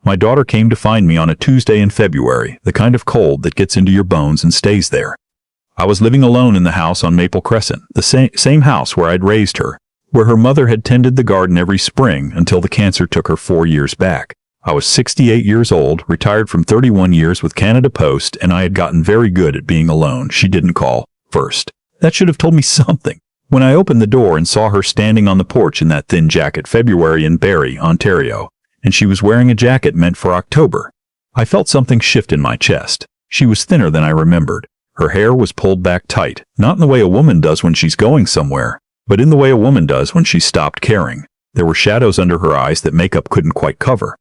My daughter came to find me on a Tuesday in February, the kind of cold that gets into your bones and stays there. I was living alone in the house on Maple Crescent, the same house where I'd raised her, where her mother had tended the garden every spring until the cancer took her 4 years back. I was 68 years old, retired from 31 years with Canada Post, and I had gotten very good at being alone. She didn't call first. That should have told me something. When I opened the door and saw her standing on the porch in that thin jacket, February in Barrie, Ontario, and she was wearing a jacket meant for October, I felt something shift in my chest. She was thinner than I remembered. Her hair was pulled back tight, not in the way a woman does when she's going somewhere, but in the way a woman does when she's stopped caring. There were shadows under her eyes that makeup couldn't quite cover.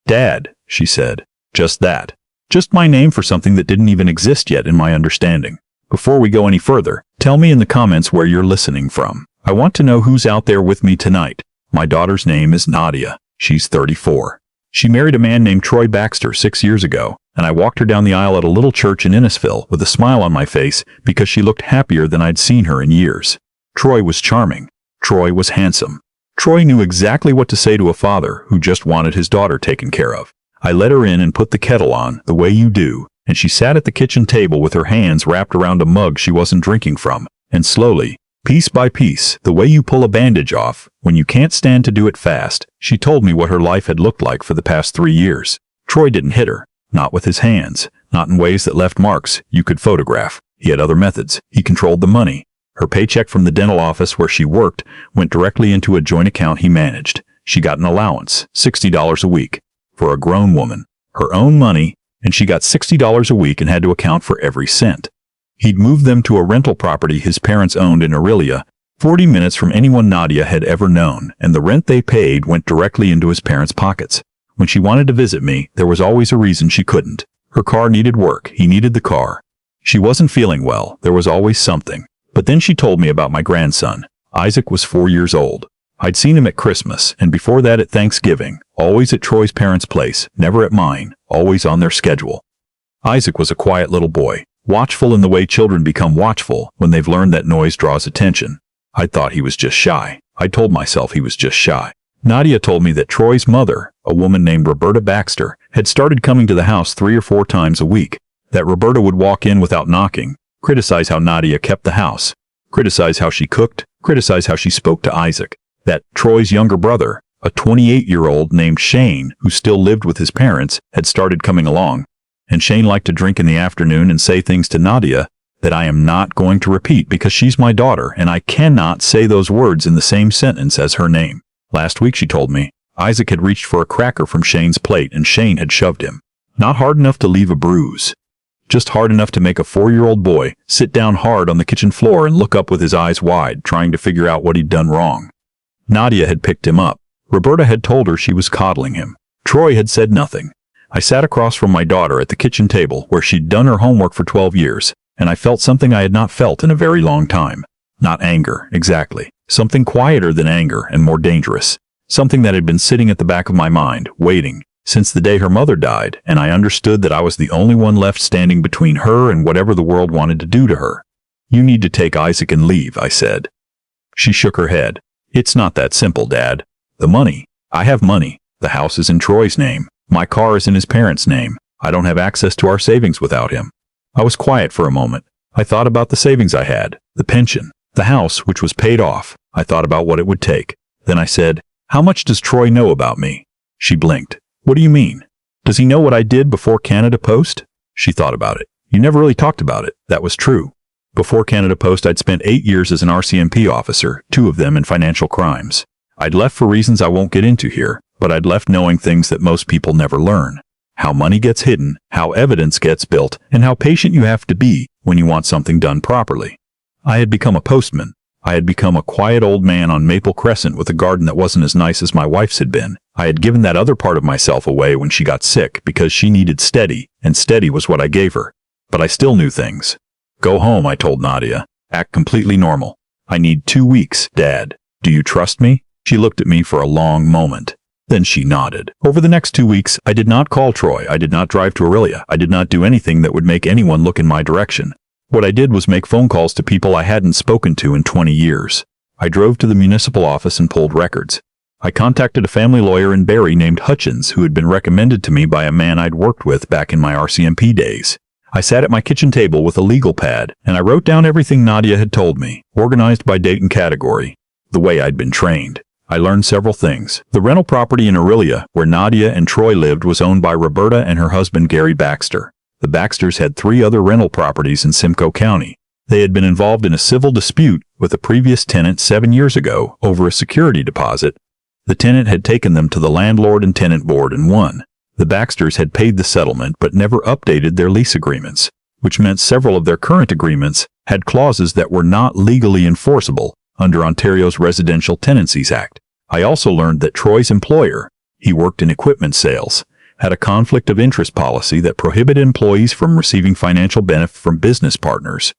"Dad," she said. Just that. Just my name for something that didn't even exist yet in my understanding. Before we go any further, tell me in the comments where you're listening from. I want to know who's out there with me tonight. My daughter's name is Nadia. She's 34. She married a man named Troy Baxter 6 years ago, and I walked her down the aisle at a little church in Innisfil with a smile on my face because she looked happier than I'd seen her in years. Troy was charming. Troy was handsome. Troy knew exactly what to say to a father who just wanted his daughter taken care of. I let her in and put the kettle on, the way you do, and she sat at the kitchen table with her hands wrapped around a mug she wasn't drinking from, and slowly, piece by piece, the way you pull a bandage off, when you can't stand to do it fast, she told me what her life had looked like for the past 3 years. Troy didn't hit her, not with his hands, not in ways that left marks you could photograph. He had other methods. He controlled the money. Her paycheck from the dental office where she worked went directly into a joint account he managed. She got an allowance, $60 a week, for a grown woman, her own money, and she got $60 a week and had to account for every cent. He'd moved them to a rental property his parents owned in Aurelia, 40 minutes from anyone Nadia had ever known, and the rent they paid went directly into his parents' pockets. When she wanted to visit me, there was always a reason she couldn't. Her car needed work. He needed the car. She wasn't feeling well. There was always something. But then she told me about my grandson. Isaac was 4 years old. I'd seen him at Christmas, and before that at Thanksgiving, always at Troy's parents' place, never at mine, always on their schedule. Isaac was a quiet little boy, watchful in the way children become watchful when they've learned that noise draws attention. I thought he was just shy. I told myself he was just shy. Nadia told me that Troy's mother, a woman named Roberta Baxter, had started coming to the house 3 or 4 times a week, that Roberta would walk in without knocking, criticize how Nadia kept the house, criticize how she cooked, criticize how she spoke to Isaac, that Troy's younger brother, a 28-year-old named Shane, who still lived with his parents, had started coming along, and Shane liked to drink in the afternoon and say things to Nadia that I am not going to repeat because she's my daughter and I cannot say those words in the same sentence as her name. Last week, she told me, Isaac had reached for a cracker from Shane's plate and Shane had shoved him. Not hard enough to leave a bruise. Just hard enough to make a 4-year-old boy sit down hard on the kitchen floor and look up with his eyes wide, trying to figure out what he'd done wrong. Nadia had picked him up. Roberta had told her she was coddling him. Troy had said nothing. I sat across from my daughter at the kitchen table where she'd done her homework for 12 years, and I felt something I had not felt in a very long time. Not anger, exactly. Something quieter than anger and more dangerous. Something that had been sitting at the back of my mind, waiting, since the day her mother died, and I understood that I was the only one left standing between her and whatever the world wanted to do to her. "You need to take Isaac and leave," I said. She shook her head. "It's not that simple, Dad. The money. I have money. The house is in Troy's name. My car is in his parents' name. I don't have access to our savings without him." I was quiet for a moment. I thought about the savings I had, the pension, the house, which was paid off. I thought about what it would take. Then I said, "How much does Troy know about me?" She blinked. "What do you mean? Does he know what I did before Canada Post?" She thought about it. "You never really talked about it." That was true. Before Canada Post, I'd spent 8 years as an RCMP officer, 2 of them in financial crimes. I'd left for reasons I won't get into here, but I'd left knowing things that most people never learn. How money gets hidden, how evidence gets built, and how patient you have to be when you want something done properly. I had become a postman. I had become a quiet old man on Maple Crescent with a garden that wasn't as nice as my wife's had been. I had given that other part of myself away when she got sick because she needed steady, and steady was what I gave her. But I still knew things. "Go home," I told Nadia. "Act completely normal. I need 2 weeks, Dad. Do you trust me?" She looked at me for a long moment. Then she nodded. Over the next 2 weeks, I did not call Troy. I did not drive to Aurelia. I did not do anything that would make anyone look in my direction. What I did was make phone calls to people I hadn't spoken to in 20 years. I drove to the municipal office and pulled records. I contacted a family lawyer in Barrie named Hutchins who had been recommended to me by a man I'd worked with back in my RCMP days. I sat at my kitchen table with a legal pad, and I wrote down everything Nadia had told me, organized by date and category, the way I'd been trained. I learned several things. The rental property in Aurelia, where Nadia and Troy lived, was owned by Roberta and her husband Gary Baxter. The Baxters had 3 other rental properties in Simcoe County. They had been involved in a civil dispute with a previous tenant 7 years ago over a security deposit. The tenant had taken them to the landlord and tenant board and won. The Baxters had paid the settlement but never updated their lease agreements, which meant several of their current agreements had clauses that were not legally enforceable under Ontario's Residential Tenancies Act. I also learned that Troy's employer, he worked in equipment sales, had a conflict of interest policy that prohibited employees from receiving financial benefit from business partners.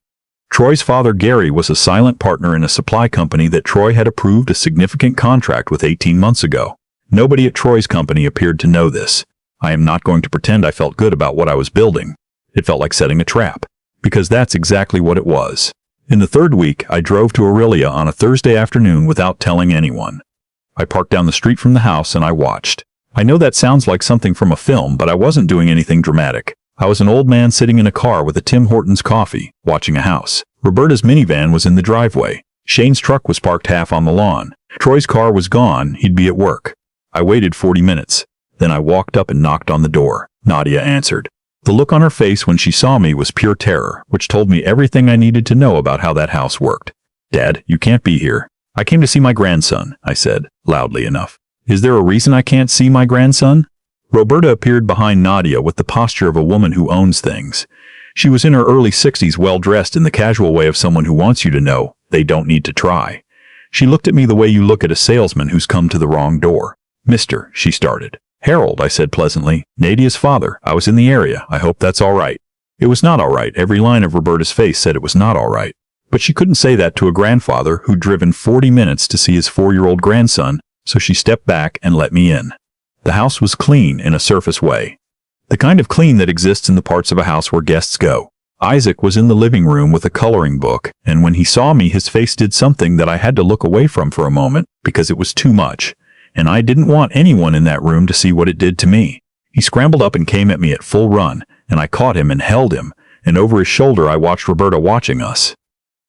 Troy's father, Gary, was a silent partner in a supply company that Troy had approved a significant contract with 18 months ago. Nobody at Troy's company appeared to know this. I am not going to pretend I felt good about what I was building. It felt like setting a trap, because that's exactly what it was. In the 3rd week, I drove to Aurelia on a Thursday afternoon without telling anyone. I parked down the street from the house and I watched. I know that sounds like something from a film, but I wasn't doing anything dramatic. I was an old man sitting in a car with a Tim Hortons coffee, watching a house. Roberta's minivan was in the driveway. Shane's truck was parked half on the lawn. Troy's car was gone. He'd be at work. I waited 40 minutes. Then I walked up and knocked on the door. Nadia answered. The look on her face when she saw me was pure terror, which told me everything I needed to know about how that house worked. Dad, you can't be here. I came to see my grandson, I said, loudly enough. Is there a reason I can't see my grandson? Roberta appeared behind Nadia with the posture of a woman who owns things. She was in her early 60s, well-dressed in the casual way of someone who wants you to know they don't need to try. She looked at me the way you look at a salesman who's come to the wrong door. Mister, she started. Harold, I said pleasantly. Nadia's father. I was in the area. I hope that's all right. It was not all right. Every line of Roberta's face said it was not all right. But she couldn't say that to a grandfather who'd driven 40 minutes to see his 4-year-old grandson, so she stepped back and let me in. The house was clean in a surface way. The kind of clean that exists in the parts of a house where guests go. Isaac was in the living room with a coloring book, and when he saw me, his face did something that I had to look away from for a moment because it was too much, and I didn't want anyone in that room to see what it did to me. He scrambled up and came at me at full run, and I caught him and held him, and over his shoulder I watched Roberta watching us.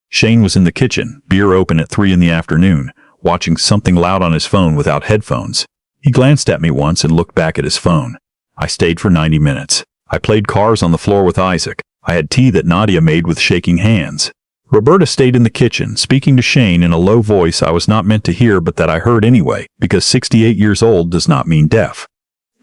Shane was in the kitchen, beer open at 3 in the afternoon, watching something loud on his phone without headphones. He glanced at me once and looked back at his phone. I stayed for 90 minutes. I played cars on the floor with Isaac. I had tea that Nadia made with shaking hands. Roberta stayed in the kitchen, speaking to Shane in a low voice I was not meant to hear but that I heard anyway, because 68 years old does not mean deaf.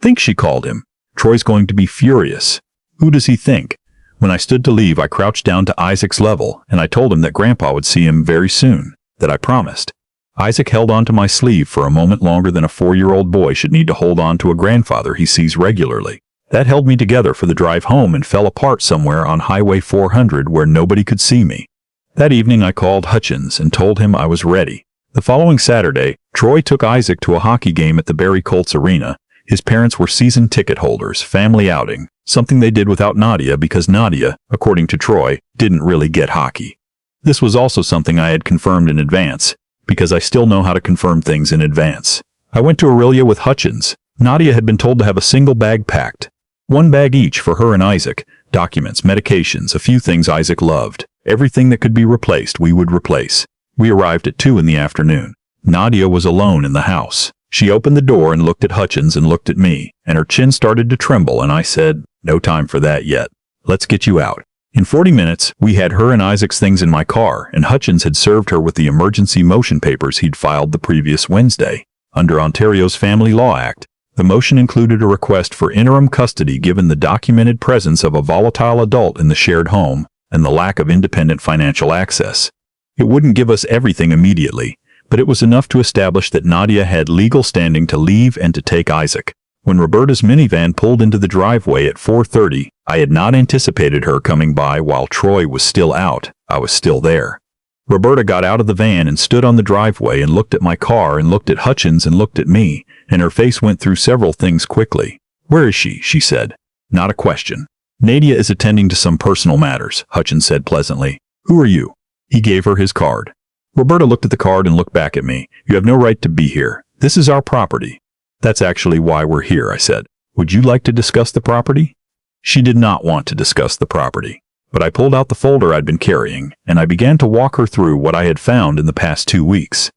Think, she called him. Troy's going to be furious. Who does he think? When I stood to leave, I crouched down to Isaac's level, and I told him that Grandpa would see him very soon, that I promised. Isaac held onto my sleeve for a moment longer than a 4-year-old boy should need to hold on to a grandfather he sees regularly. That held me together for the drive home and fell apart somewhere on Highway 400 where nobody could see me. That evening I called Hutchins and told him I was ready. The following Saturday, Troy took Isaac to a hockey game at the Barrie Colts Arena. His parents were season ticket holders, family outing, something they did without Nadia because Nadia, according to Troy, didn't really get hockey. This was also something I had confirmed in advance, because I still know how to confirm things in advance. I went to Aurelia with Hutchins. Nadia had been told to have a single bag packed. 1 bag each for her and Isaac. Documents, medications, a few things Isaac loved. Everything that could be replaced, we would replace. We arrived at 2 in the afternoon. Nadia was alone in the house. She opened the door and looked at Hutchins and looked at me, and her chin started to tremble, and I said, "No time for that yet. Let's get you out." In 40 minutes, we had her and Isaac's things in my car, and Hutchins had served her with the emergency motion papers he'd filed the previous Wednesday. Under Ontario's Family Law Act, the motion included a request for interim custody given the documented presence of a volatile adult in the shared home and the lack of independent financial access. It wouldn't give us everything immediately, but it was enough to establish that Nadia had legal standing to leave and to take Isaac. When Roberta's minivan pulled into the driveway at 4:30, I had not anticipated her coming by while Troy was still out. I was still there. Roberta got out of the van and stood on the driveway and looked at my car and looked at Hutchins and looked at me, and her face went through several things quickly. "Where is she?" she said. Not a question. "Nadia is attending to some personal matters," Hutchins said pleasantly. "Who are you?" He gave her his card. Roberta looked at the card and looked back at me. "You have no right to be here. "This is our property." "That's actually why we're here," I said. "Would you like to discuss the property?" She did not want to discuss the property, but I pulled out the folder I'd been carrying, and I began to walk her through what I had found in the past 2 weeks.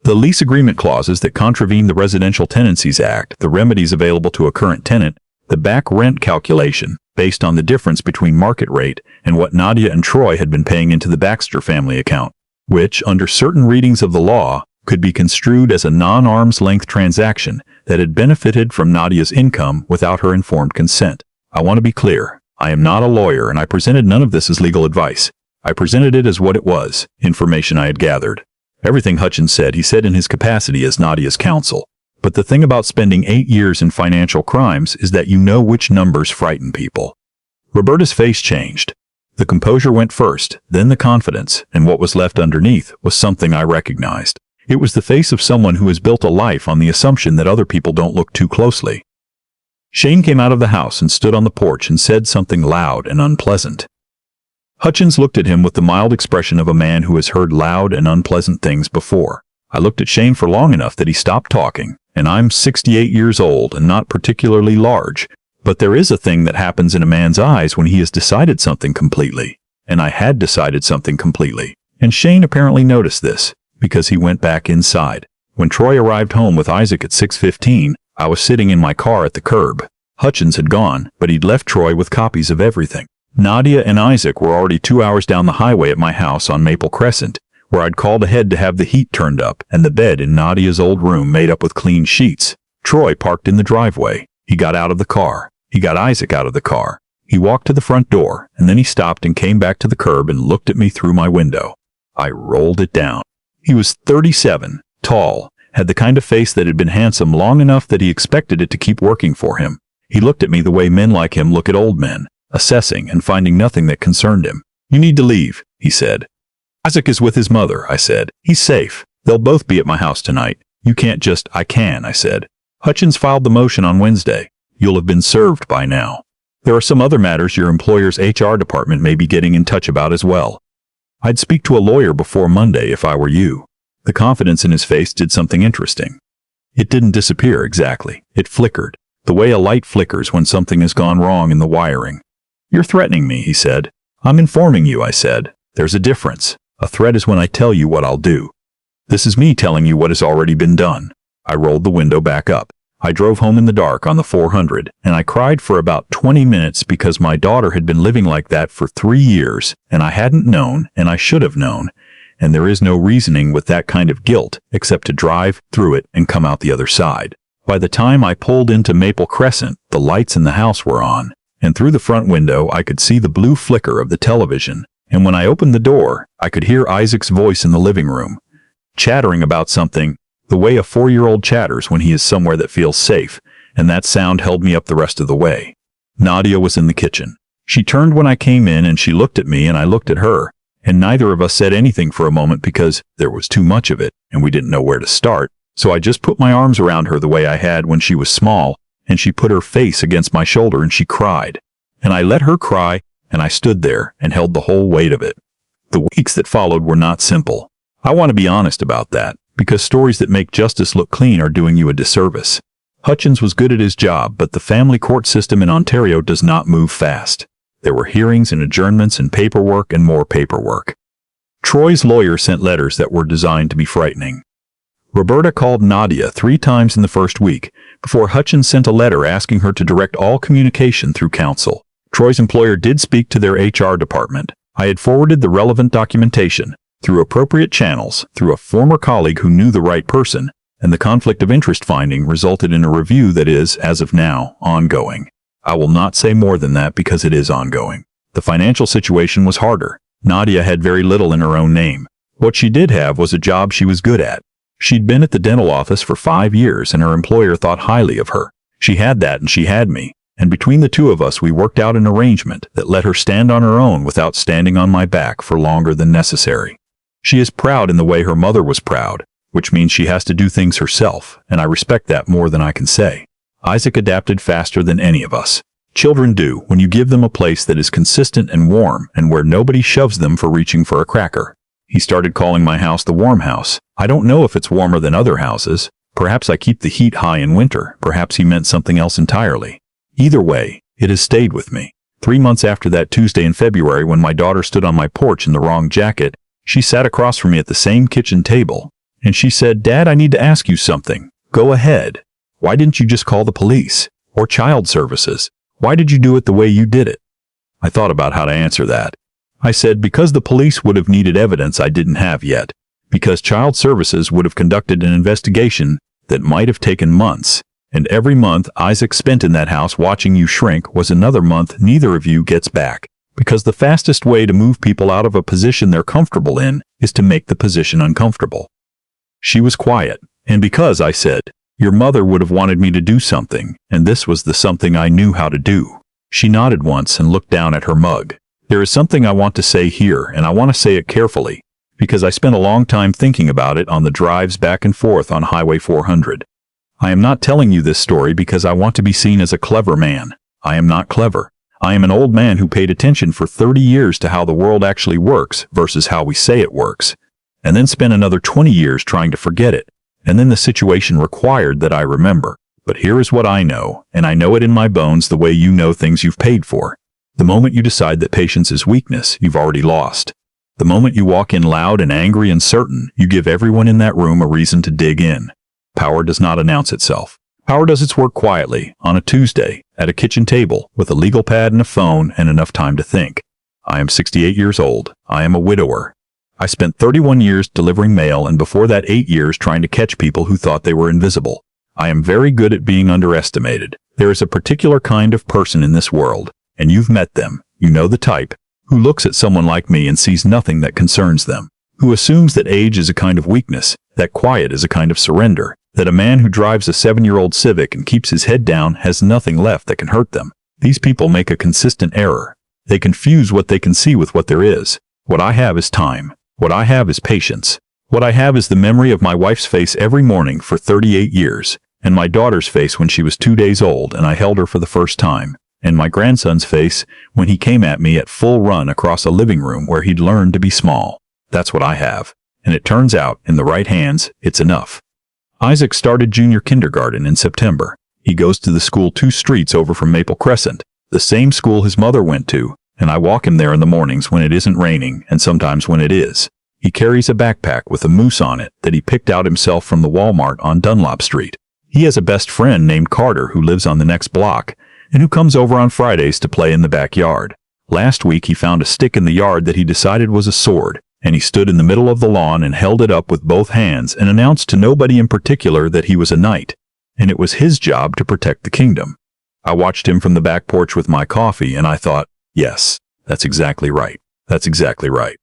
The lease agreement clauses that contravene the Residential Tenancies Act, the remedies available to a current tenant, the back rent calculation, based on the difference between market rate and what Nadia and Troy had been paying into the Baxter family account, which, under certain readings of the law, could be construed as a non-arm's-length transaction that had benefited from Nadia's income without her informed consent. I want to be clear. I am not a lawyer, and I presented none of this as legal advice. I presented it as what it was, information I had gathered. Everything Hutchins said, he said in his capacity as Nadia's counsel. But the thing about spending 8 years in financial crimes is that you know which numbers frighten people. Roberta's face changed. The composure went first, then the confidence, and what was left underneath was something I recognized. It was the face of someone who has built a life on the assumption that other people don't look too closely. Shane came out of the house and stood on the porch and said something loud and unpleasant. Hutchins looked at him with the mild expression of a man who has heard loud and unpleasant things before. I looked at Shane for long enough that he stopped talking, and I'm 68 years old and not particularly large, but there is a thing that happens in a man's eyes when he has decided something completely, and I had decided something completely, and Shane apparently noticed this, because he went back inside. When Troy arrived home with Isaac at 6:15, I was sitting in my car at the curb. Hutchins had gone, but he'd left Troy with copies of everything. Nadia and Isaac were already 2 hours down the highway at my house on Maple Crescent, where I'd called ahead to have the heat turned up and the bed in Nadia's old room made up with clean sheets. Troy parked in the driveway. He got out of the car. He got Isaac out of the car. He walked to the front door, and then he stopped and came back to the curb and looked at me through my window. I rolled it down. He was 37, tall, had the kind of face that had been handsome long enough that he expected it to keep working for him. He looked at me the way men like him look at old men, assessing and finding nothing that concerned him. "You need to leave," he said. "Isaac is with his mother," I said. "He's safe. They'll both be at my house tonight. You can't just—" "I can," I said. "Hutchins filed the motion on Wednesday. You'll have been served by now. There are some other matters your employer's HR department may be getting in touch about as well. I'd speak to a lawyer before Monday if I were you." The confidence in his face did something interesting. It didn't disappear exactly. It flickered, the way a light flickers when something has gone wrong in the wiring. "You're threatening me," he said. "I'm informing you," I said. "There's a difference. A threat is when I tell you what I'll do. This is me telling you what has already been done." I rolled the window back up. I drove home in the dark on the 400, and I cried for about 20 minutes because my daughter had been living like that for 3 years, and I hadn't known, and I should have known, and there is no reasoning with that kind of guilt except to drive through it and come out the other side. By the time I pulled into Maple Crescent, the lights in the house were on, and through the front window I could see the blue flicker of the television, and when I opened the door, I could hear Isaac's voice in the living room, chattering about something, the way a 4-year-old chatters when he is somewhere that feels safe, and that sound held me up the rest of the way. Nadia was in the kitchen. She turned when I came in and she looked at me and I looked at her, and neither of us said anything for a moment because there was too much of it and we didn't know where to start, so I just put my arms around her the way I had when she was small, and she put her face against my shoulder and she cried. And I let her cry, and I stood there and held the whole weight of it. The weeks that followed were not simple. I want to be honest about that, because stories that make justice look clean are doing you a disservice. Hutchins was good at his job, but the family court system in Ontario does not move fast. There were hearings and adjournments and paperwork and more paperwork. Troy's lawyer sent letters that were designed to be frightening. Roberta called Nadia 3 times in the first week, before Hutchins sent a letter asking her to direct all communication through counsel. Troy's employer did speak to their HR department. I had forwarded the relevant documentation, through appropriate channels, through a former colleague who knew the right person, and the conflict of interest finding resulted in a review that is, as of now, ongoing. I will not say more than that because it is ongoing. The financial situation was harder. Nadia had very little in her own name. What she did have was a job she was good at. She'd been at the dental office for 5 years and her employer thought highly of her. She had that and she had me, and between the two of us we worked out an arrangement that let her stand on her own without standing on my back for longer than necessary. She is proud in the way her mother was proud, which means she has to do things herself, and I respect that more than I can say. Isaac adapted faster than any of us. Children do when you give them a place that is consistent and warm and where nobody shoves them for reaching for a cracker. He started calling my house the warm house. I don't know if it's warmer than other houses, Perhaps I keep the heat high in winter. Perhaps he meant something else entirely. Either way, it has stayed with me. 3 months after that Tuesday in February when my daughter stood on my porch in the wrong jacket, she sat across from me at the same kitchen table, and she said, "Dad, I need to ask you something." "Go ahead." "Why didn't you just call the police? Or child services? Why did you do it the way you did it?" I thought about how to answer that. I said, because the police would have needed evidence I didn't have yet. Because child services would have conducted an investigation that might have taken months. And every month Isaac spent in that house watching you shrink was another month neither of you gets back. Because the fastest way to move people out of a position they're comfortable in is to make the position uncomfortable. She was quiet, and because I said, your mother would have wanted me to do something, and this was the something I knew how to do. She nodded once and looked down at her mug. There is something I want to say here, and I want to say it carefully, because I spent a long time thinking about it on the drives back and forth on Highway 400. I am not telling you this story because I want to be seen as a clever man. I am not clever. I am an old man who paid attention for 30 years to how the world actually works versus how we say it works, and then spent another 20 years trying to forget it, and then the situation required that I remember. But here is what I know, and I know it in my bones the way you know things you've paid for. The moment you decide that patience is weakness, you've already lost. The moment you walk in loud and angry and certain, you give everyone in that room a reason to dig in. Power does not announce itself. Power does its work quietly, on a Tuesday, at a kitchen table, with a legal pad and a phone and enough time to think. I am 68 years old. I am a widower. I spent 31 years delivering mail and before that 8 years trying to catch people who thought they were invisible. I am very good at being underestimated. There is a particular kind of person in this world, and you've met them, you know the type, who looks at someone like me and sees nothing that concerns them, who assumes that age is a kind of weakness, that quiet is a kind of surrender, that a man who drives a 7-year-old Civic and keeps his head down has nothing left that can hurt them. These people make a consistent error. They confuse what they can see with what there is. What I have is time. What I have is patience. What I have is the memory of my wife's face every morning for 38 years, and my daughter's face when she was 2 days old and I held her for the first time, and my grandson's face when he came at me at full run across a living room where he'd learned to be small. That's what I have. And it turns out, in the right hands, it's enough. Isaac started junior kindergarten in September. He goes to the school 2 streets over from Maple Crescent, the same school his mother went to, and I walk him there in the mornings when it isn't raining and sometimes when it is. He carries a backpack with a moose on it that he picked out himself from the Walmart on Dunlop Street. He has a best friend named Carter who lives on the next block and who comes over on Fridays to play in the backyard. Last week he found a stick in the yard that he decided was a sword, and he stood in the middle of the lawn and held it up with both hands and announced to nobody in particular that he was a knight, and it was his job to protect the kingdom. I watched him from the back porch with my coffee and I thought, yes, that's exactly right. That's exactly right.